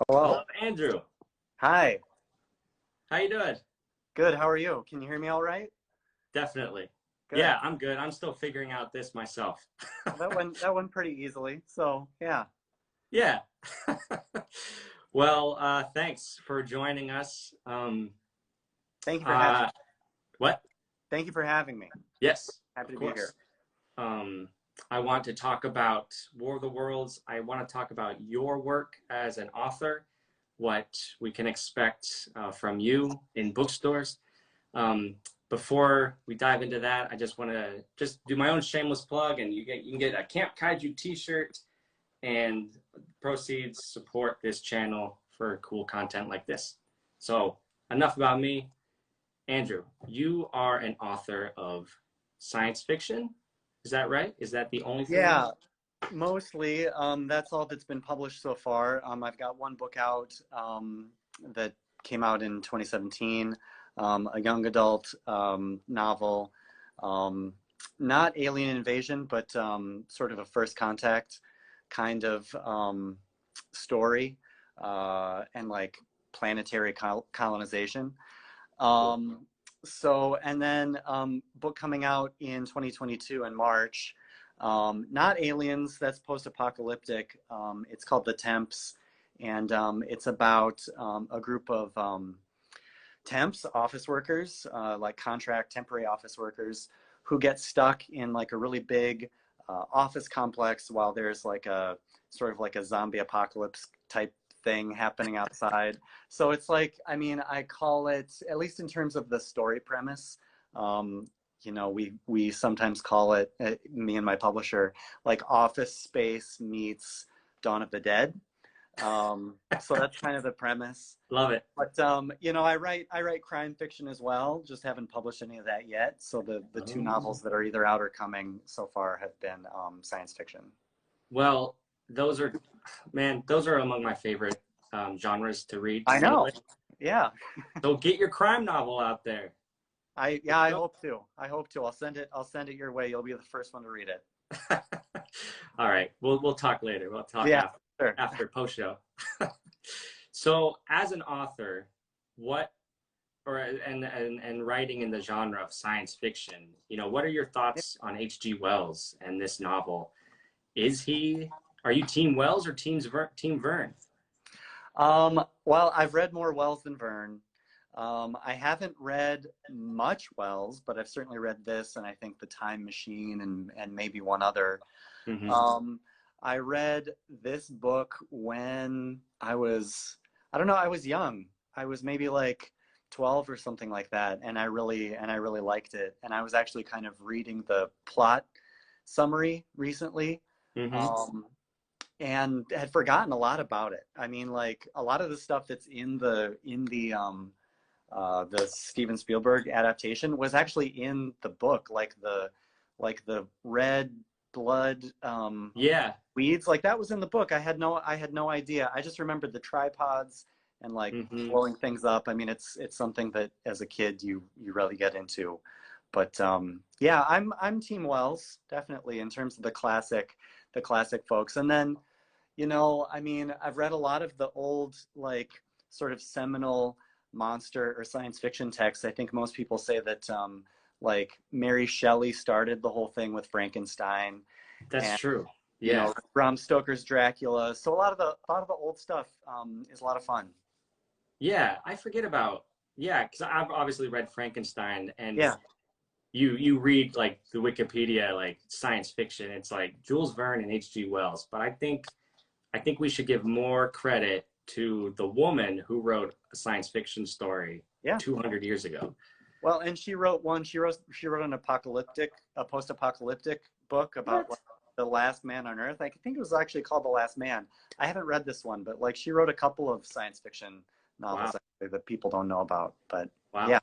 Hello. Hello, Andrew. Hi. How you doing? Good. How are you? Can you hear me all right? Definitely. Good. Yeah, I'm good. I'm still figuring out this myself. Well, that went pretty easily. So yeah. Yeah. Well, thanks for joining us. Thank you for having Uh, what? Thank you for having me. Yes, Happy of to be here. course. Um, I want to talk about War of the Worlds. I want to talk about your work as an author, what we can expect from you in bookstores. Um, Before we dive into that, I just want to just do my own shameless plug, and you can get a Camp Kaiju T-shirt, and proceeds support this channel for cool content like this. So enough about me. Andrew, you are an author of science fiction. Is that right? Is that the only thing? Yeah, mostly. That's all that's been published so far. I've got one book out that came out in 2017, a young adult novel, um, not alien invasion, but sort of a first contact kind of story, and like planetary colonization. Cool. And then book coming out in 2022 in March. Not aliens, that's post-apocalyptic. It's called The Temps, and it's about a group of temps, office workers, like contract temporary office workers, who get stuck in like a really big office complex while there's like a sort of like a zombie apocalypse type thing happening outside. So it's like, I mean, I call it, at least in terms of the story premise, um, we sometimes call it, me and my publisher, like Office Space meets Dawn of the Dead. So that's kind of the premise. Love it. But I write crime fiction as well. Just haven't published any of that yet. So the two Oh. novels that are either out or coming so far have been science fiction. Well, those are, man, those are among my favorite genres to read to I begin know. with. Yeah. So get your crime novel out there. I hope to. I hope to. I'll send it your way. You'll be the first one to read it. All right, we'll talk later. We'll talk Yeah, after sure. post show. So, as an author, what or and writing in the genre of science fiction, what are your thoughts on H.G. Wells and this novel? Are you Team Wells or Team Verne? Well, I've read more Wells than Verne. I haven't read much Wells, but I've certainly read this, and I think The Time Machine, and maybe one other. Hmm. Um, I read this book when I don't know, I was young. I was maybe like 12 or something like that, and I really liked it. And I was actually kind of reading the plot summary recently. Hmm. Um, and had forgotten a lot about it. I mean, like a lot of the stuff that's in the Steven Spielberg adaptation was actually in the book, like the red blood Yeah. weeds, like that was in the book. I had no idea. I just remembered the tripods and like Hmm. blowing things up. I mean, it's something that as a kid you really get into. But yeah, I'm Team Wells definitely in terms of the classic folks. And then I mean, I've read a lot of the old, like, sort of seminal monster or science fiction texts. I think most people say that, like, Mary Shelley started the whole thing with Frankenstein, That's and true. Yeah. Bram Stoker's Dracula. So a lot of the old stuff is a lot of fun. Yeah. I forget about, yeah, because I've obviously read Frankenstein, and Yeah, you read like the Wikipedia, like science fiction, it's like Jules Verne and H.G. Wells. But I think we should give more credit to the woman who wrote a science fiction story yeah. 200 years ago. Well, and she wrote one. She wrote a post-apocalyptic book about What? like, the last man on Earth. I think it was actually called The Last Man. I haven't read this one, but like she wrote a couple of science fiction Wow. novels actually, that people don't know about. But Wow. yeah,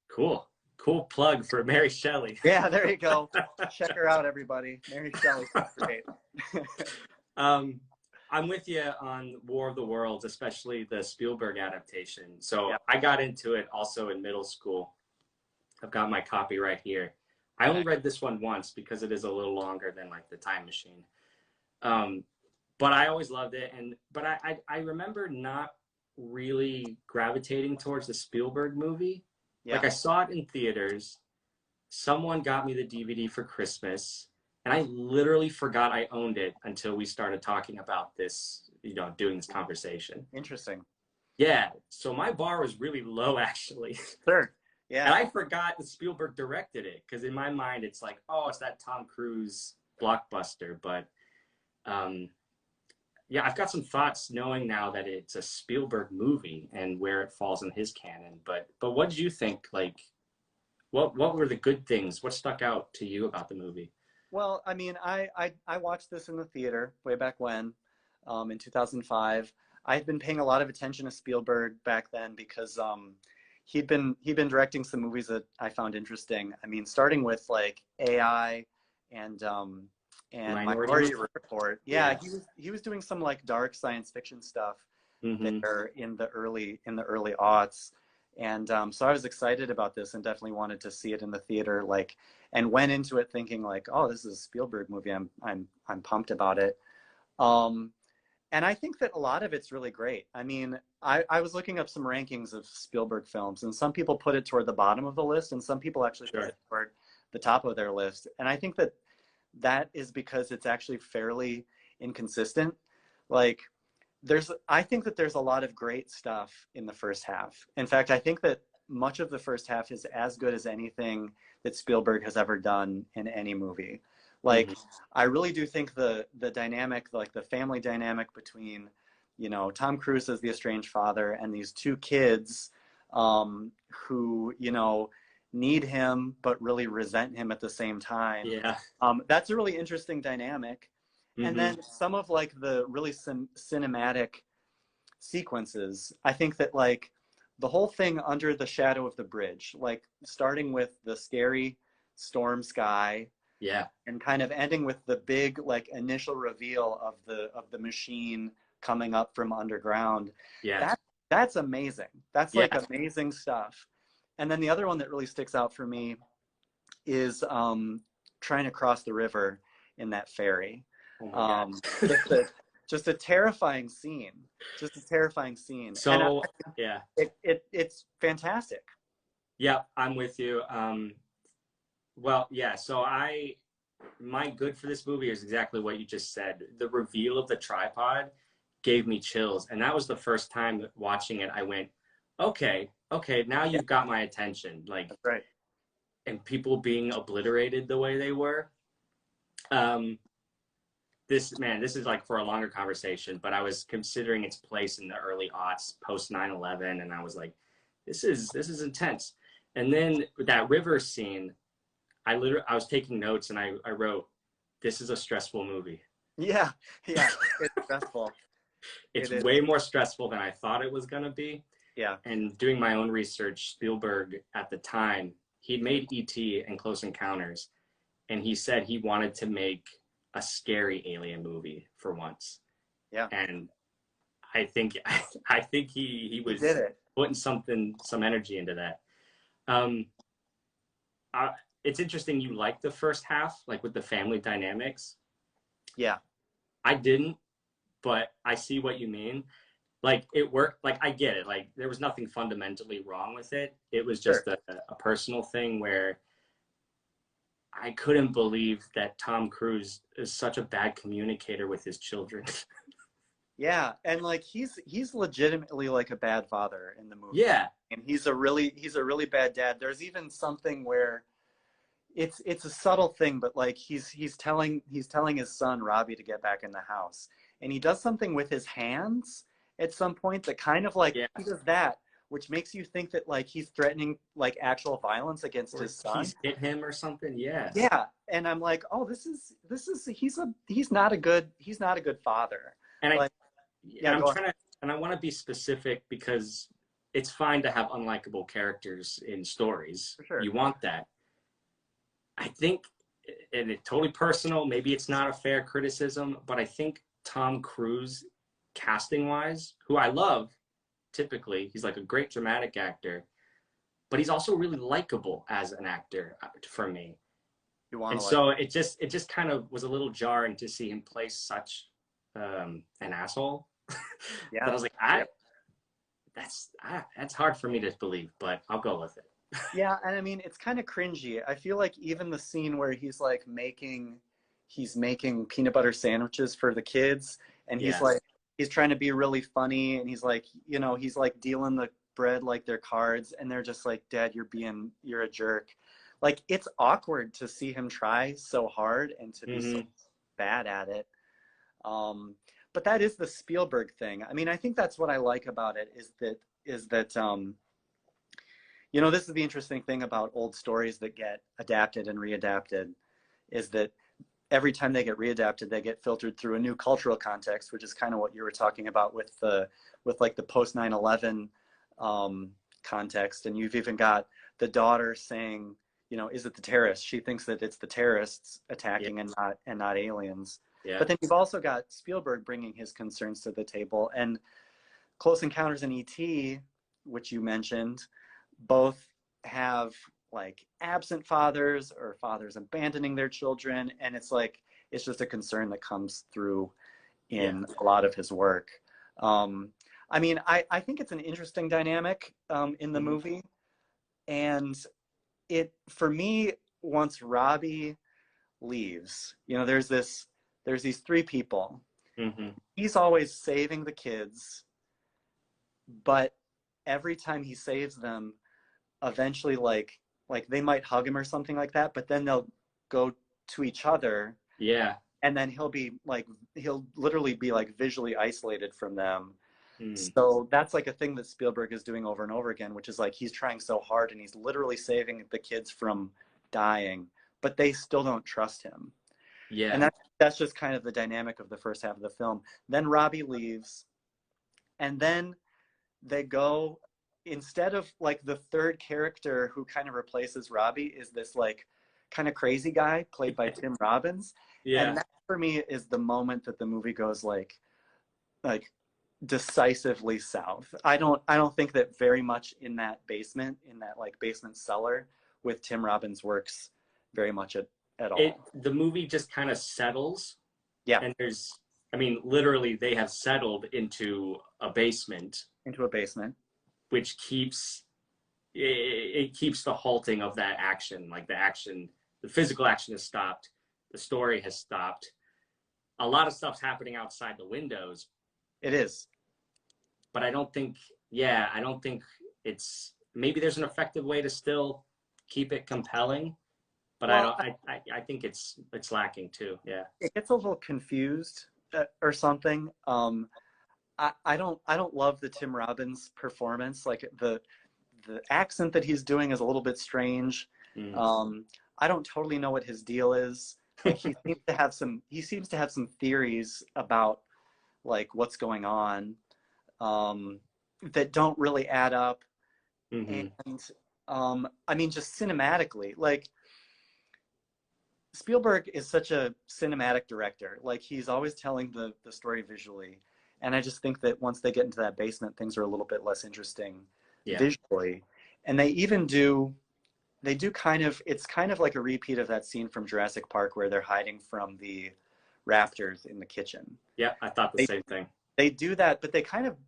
Cool. Cool plug for Mary Shelley. yeah. There you go. Check her out, everybody. Mary Shelley's great. um, I'm with you on War of the Worlds, especially the Spielberg adaptation. So Yeah. I got into it also in middle school. I've got my copy right here. I only read this one once because it is a little longer than like the Time Machine. Um, but I always loved it. And but I remember not really gravitating towards the Spielberg movie. Like Yeah, I saw it in theaters. Someone got me the DVD for Christmas, and I literally forgot I owned it until we started talking about this, doing this conversation. interesting. Yeah, so my bar was really low actually. Sure. And Yeah. I forgot that Spielberg directed it because in my mind it's like, oh, it's that Tom Cruise blockbuster. But um, yeah, I've got some thoughts knowing now that it's a Spielberg movie and where it falls in his canon. But what did you think? Like, what were the good things? What stuck out to you about the movie? Well, I mean, I watched this in the theater way back when, in 2005. I had been paying a lot of attention to Spielberg back then because he'd been directing some movies that I found interesting. I mean, starting with like AI and Minority Minority Report? Report. Yeah, Yeah. he was doing some like dark science fiction stuff Mm-hmm. there in the early aughts. And so I was excited about this and definitely wanted to see it in the theater, like, and went into it thinking like, oh, this is a Spielberg movie. I'm pumped about it. Um, and I think that a lot of it's really great. I mean, I was looking up some rankings of Spielberg films, and some people put it toward the bottom of the list, and some people actually put Sure. it toward the top of their list. And I think that that is because it's actually fairly inconsistent. Like, I think that there's a lot of great stuff in the first half. In fact, I think that much of the first half is as good as anything that Spielberg has ever done in any movie. Like, Mm-hmm. I really do think the dynamic, like the family dynamic between, Tom Cruise as the estranged father and these two kids, who, need him but really resent him at the same time. Yeah. That's a really interesting dynamic. And Mm-hmm. then some of like the really cinematic sequences, I think that like the whole thing under the shadow of the bridge, like starting with the scary storm sky Yeah. and kind of ending with the big like initial reveal of the machine coming up from underground. Yeah. That's amazing. That's Yeah. like amazing stuff. And then the other one that really sticks out for me is trying to cross the river in that ferry. Oh my God. Um, just a just a terrifying scene. Just a terrifying scene. And So yeah. it's fantastic. Yeah, I'm with you. Well, yeah, so my good for this movie is exactly what you just said. The reveal of the tripod gave me chills, and that was the first time watching it I went, okay, okay, now Yeah, you've got my attention. Like, that's right. and people being obliterated the way they were. Um, this is like for a longer conversation, but I was considering its place in the early aughts, post 9/11, and I was like, this is intense. And then that river scene, I was taking notes and I wrote, this is a stressful movie. Yeah, yeah. It's stressful. It's It is. way more stressful than I thought it was going to be. Yeah. And doing my own research, Spielberg at the time, he'd made E.T. and Close Encounters, and he said he wanted to make a scary alien movie for once. Yeah. And I think he He was did it. putting some energy into that. Um, it's interesting you like the first half, like with the family dynamics. Yeah. I didn't, but I see what you mean. Like it worked. Like I get it. Like there was nothing fundamentally wrong with it. It was Sure. just a personal thing where I couldn't believe that Tom Cruise is such a bad communicator with his children. Yeah. And like he's legitimately like a bad father in the movie. Yeah. And he's a really bad dad. There's even something where it's a subtle thing, but like he's telling his son Robbie to get back in the house, and he does something with his hands at some point that kind of like Yeah. he does that, which makes you think that like he's threatening like actual violence against Or his son. he's hit him or something. Yeah. Yeah, and I'm like, oh, this is he's not a good father. And Like, yeah, I'm go trying to, and I want to be specific because it's fine to have unlikable characters in stories. for sure. You want that. I think, and it's totally personal, maybe it's not a fair criticism, but I think Tom Cruise, casting wise, who I love, typically, he's like a great dramatic actor, but he's also really likable as an actor for me. You want And to so it just kind of was a little jarring to see him play such an asshole. Yeah. But I was like, that's hard for me to believe, but I'll go with it. Yeah, and I mean it's kind of cringy. I feel like even the scene where he's making peanut butter sandwiches for the kids, and Yeah. he's trying to be really funny, and he's like, he's like dealing the bread like they're cards, and they're just like, Dad, you're a jerk. Like it's awkward to see him try so hard and to be so bad at it. But that is the Spielberg thing. I mean, I think that's what I like about it is that this is the interesting thing about old stories that get adapted and readapted, is that every time they get readapted, they get filtered through a new cultural context, which is kind of what you were talking about with like the post 9/11 context. And you've even got the daughter saying, is it the terrorists? She thinks that it's the terrorists attacking and not aliens. Yeah. But then you've also got Spielberg bringing his concerns to the table, and Close Encounters in E.T., which you mentioned, both have like absent fathers or fathers abandoning their children, and it's just a concern that comes through in a lot of his work. I mean, I think it's an interesting dynamic in the movie, and for me, once Robbie leaves, there's these three people. He's always saving the kids, but every time he saves them, eventually like they might hug him or something like that, but then they'll go to each other. Yeah. And then he'll literally be like visually isolated from them. So that's like a thing that Spielberg is doing over and over again, which is like he's trying so hard and he's literally saving the kids from dying, but they still don't trust him. Yeah. And that's just kind of the dynamic of the first half of the film. Then Robbie leaves, and then they go, instead of like the third character who kind of replaces Robbie is this like kind of crazy guy played by Tim Robbins. Yeah. And that for me is the moment that the movie goes like decisively south. I don't think that very much in that like basement cellar with Tim Robbins works very much at all. The movie just kind of settles. Yeah. And literally they have settled into a basement. Which keeps the halting of that action. Like the physical action has stopped. The story has stopped. A lot of stuff's happening outside the windows. It is. But I don't think it's, maybe there's an effective way to still keep it compelling, but I think it's lacking too. Yeah. It gets a little confused or something. I don't love the Tim Robbins performance. Like the accent that he's doing is a little bit strange. I don't totally know what his deal is. Like he seems to have some theories about like what's going on that don't really add up. And I mean, just cinematically, like Spielberg is such a cinematic director. Like he's always telling the story visually. And I just think that once they get into that basement, things are a little bit less interesting visually. And it's kind of like a repeat of that scene from Jurassic Park where they're hiding from the raptors in the kitchen. Yeah, I thought the same thing. They do that, but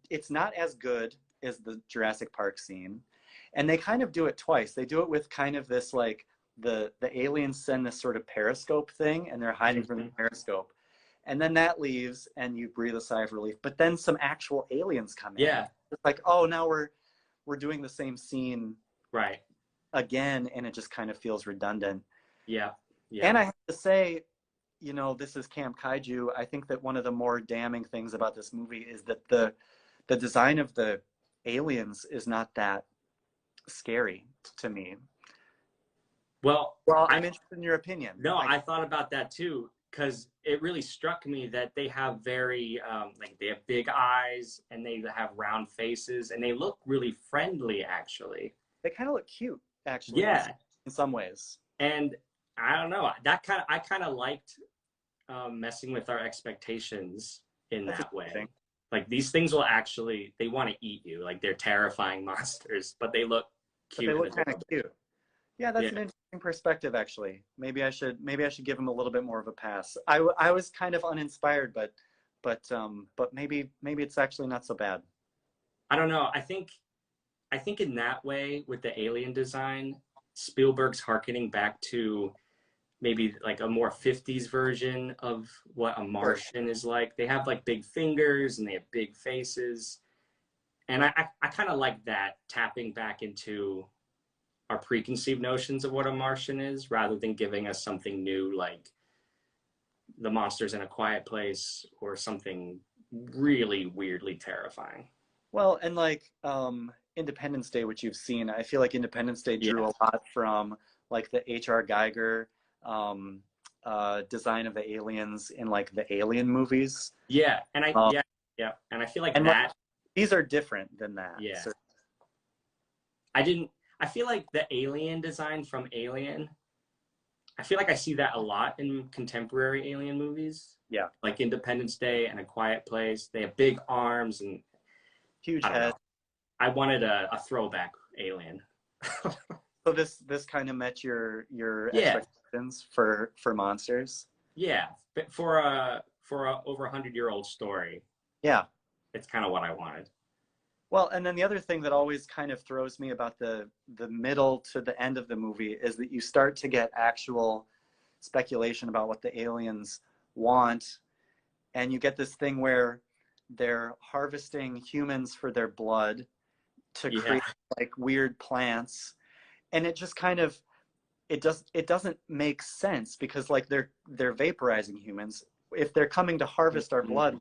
it's not as good as the Jurassic Park scene. And they kind of do it twice. They do it with kind of this like the aliens send this sort of periscope thing and they're hiding from the periscope. And then that leaves and you breathe a sigh of relief. But then some actual aliens come in. Yeah. It's like, oh, now we're doing the same scene right again, and it just kind of feels redundant. Yeah. And I have to say, this is Camp Kaiju. I think that one of the more damning things about this movie is that the design of the aliens is not that scary to me. Well, I'm interested in your opinion. No, I thought about that too, because it really struck me that they have very they have big eyes and they have round faces and they look really friendly, actually. They kind of look cute, actually. Yeah, in some ways. And I don't know, I kind of liked messing with our expectations in that way. Like these things they want to eat you. Like they're terrifying monsters, but they look cute. But they look kind of cute. Yeah, that's an interesting perspective, actually. Maybe I should give him a little bit more of a pass. I was kind of uninspired, but but maybe it's actually not so bad. I don't know. I think in that way with the alien design, Spielberg's harkening back to maybe like a more 50s version of what a Martian is like. They have like big fingers and they have big faces. And I kind of like that, tapping back into our preconceived notions of what a Martian is rather than giving us something new like the monsters in a quiet place or something really weirdly terrifying. Well, and like Independence Day, which you've seen, I feel like Independence Day drew Yeah. a lot from like the H.R. Geiger um, design of the aliens in like the Alien movies. Yeah. And Um, yeah. And I feel like and like, that, these are different than that. yeah. So, I didn't, I feel like the alien design from Alien, I feel like I see that a lot in contemporary alien movies, yeah, like Independence Day and A Quiet Place. They have big arms and huge I don't head. know. I wanted a throwback alien. So this kind of met your Yeah, expectations for monsters. yeah. But for a over 100-year-old story, Yeah. it's kind of what I wanted. Well, and then the other thing that always kind of throws me about the middle to the end of the movie is that you start to get actual speculation about what the aliens want, and you get this thing where they're harvesting humans for their blood to Yeah, create like weird plants, and it just kind of it doesn't make sense because like they're vaporizing humans. If they're coming to harvest our blood,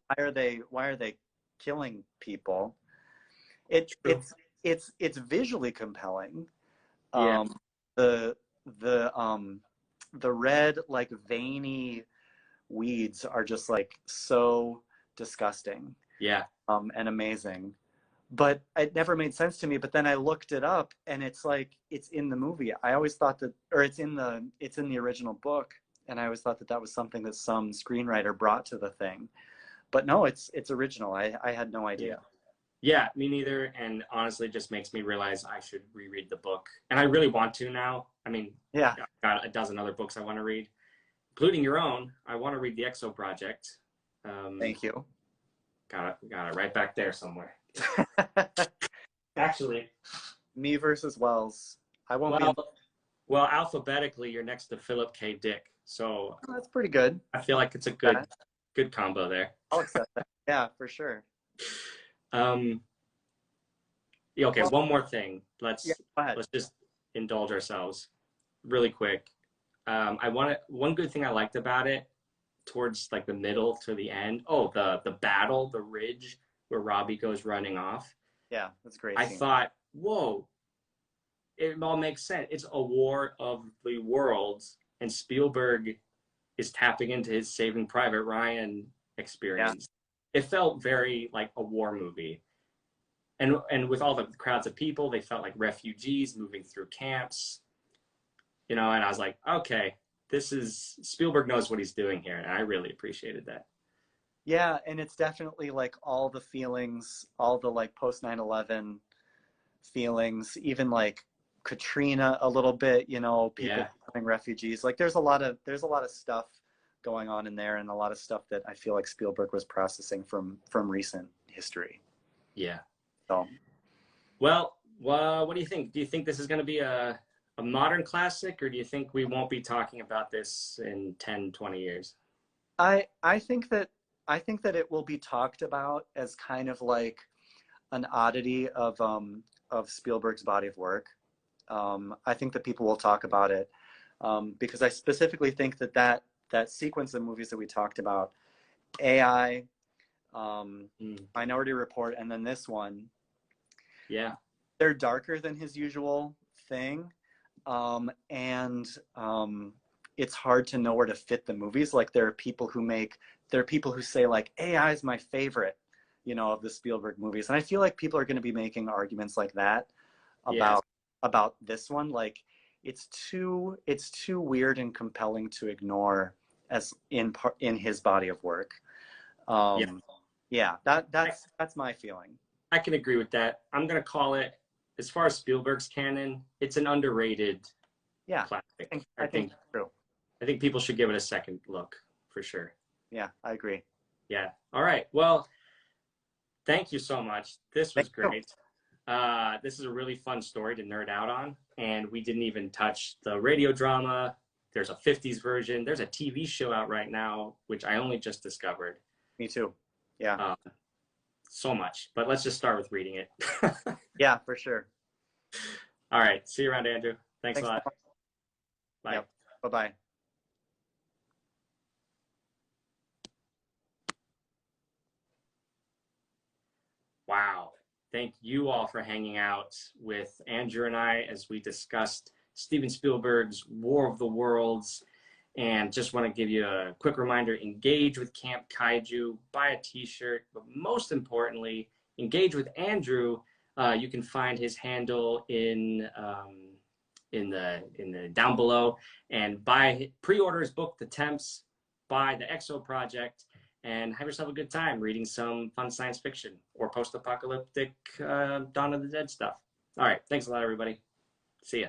why are they killing people? It true. it's visually compelling. Yeah, Um, the the um the red like veiny weeds are just like so disgusting yeah, and amazing. But it never made sense to me. But then I looked it up, and it's like it's in the movie. I always thought that, or it's in the original book, and I always thought that that was something that some screenwriter brought to the thing. But no, it's original. I had no yeah. idea. Yeah, me neither. And honestly, it just makes me realize I should reread the book. And I really want to now. I mean, Yeah, I've got a dozen other books I want to read, including your own. I want to read The Exo Project. thank you. Got it right back there somewhere. Actually, Me versus Wells. I won't be. well, well, alphabetically, you're next to Philip K. Dick. So Oh, that's pretty good. I feel like it's a Okay. good combo there. I'll accept that. Yeah, for sure. Um, yeah, okay, Well, one more thing. yeah, go ahead. Let's just indulge ourselves really quick. One good thing I liked about it towards like the middle to the end. Oh, the battle, the ridge where Robbie goes running off. Yeah, that's a great I scene. thought, whoa, it all makes sense. It's a war of the worlds, and Spielberg is tapping into his Saving Private Ryan Yeah, experience. It felt very like a war movie. And with all the crowds of people, they felt like refugees moving through camps, you know, and I was like, okay, this is Spielberg knows what he's doing here, and I really appreciated that. yeah, and it's definitely like all the feelings, all the like post 9/11 feelings, even like Katrina a little bit, you know, people Yeah, becoming refugees. Like there's a lot of stuff going on in there, and a lot of stuff that I feel like Spielberg was processing from recent history. yeah. So Well, what do you think? Do you think this is going to be a modern classic, or do you think we won't be talking about this in 10, 20 years? I think that it will be talked about as kind of like an oddity of Spielberg's body of work. I think that people will talk about it because I specifically think that that sequence of movies that we talked about, AI, Mm, Minority Report, and then this one, yeah, they're darker than his usual thing, and it's hard to know where to fit the movies. Like there are people who say like AI is my favorite, you know, of the Spielberg movies, and I feel like people are going to be making arguments like that yeah, about this one. Like it's too weird and compelling to ignore as in his body of work. yeah. Um, yeah, I, that's my feeling. I can agree with that. I'm going to call it, as far as Spielberg's canon, it's an underrated Yeah, classic. I think that's true. I think people should give it a second look for sure. Yeah, I agree. Yeah. All right. Well, thank you so much. This Thank was you. great. This is a really fun story to nerd out on, and we didn't even touch the radio drama. There's a 50s version. There's a TV show out right now, which I only just discovered. Me too. Yeah. Um, so much, but let's just start with reading it. Yeah, for sure. All right. See you around, Andrew. Thanks a Thanks so lot. much. Bye. Yep. Bye-bye. Wow. Thank you all for hanging out with Andrew and I as we discussed Steven Spielberg's War of the Worlds. And just want to give you a quick reminder, engage with Camp Kaiju, buy a t-shirt, but most importantly, engage with Andrew. You can find his handle in the down below, and pre-order his book, The Temps, buy the Exo Project, and have yourself a good time reading some fun science fiction or post-apocalyptic Dawn of the Dead stuff. All right, thanks a lot, everybody. See ya.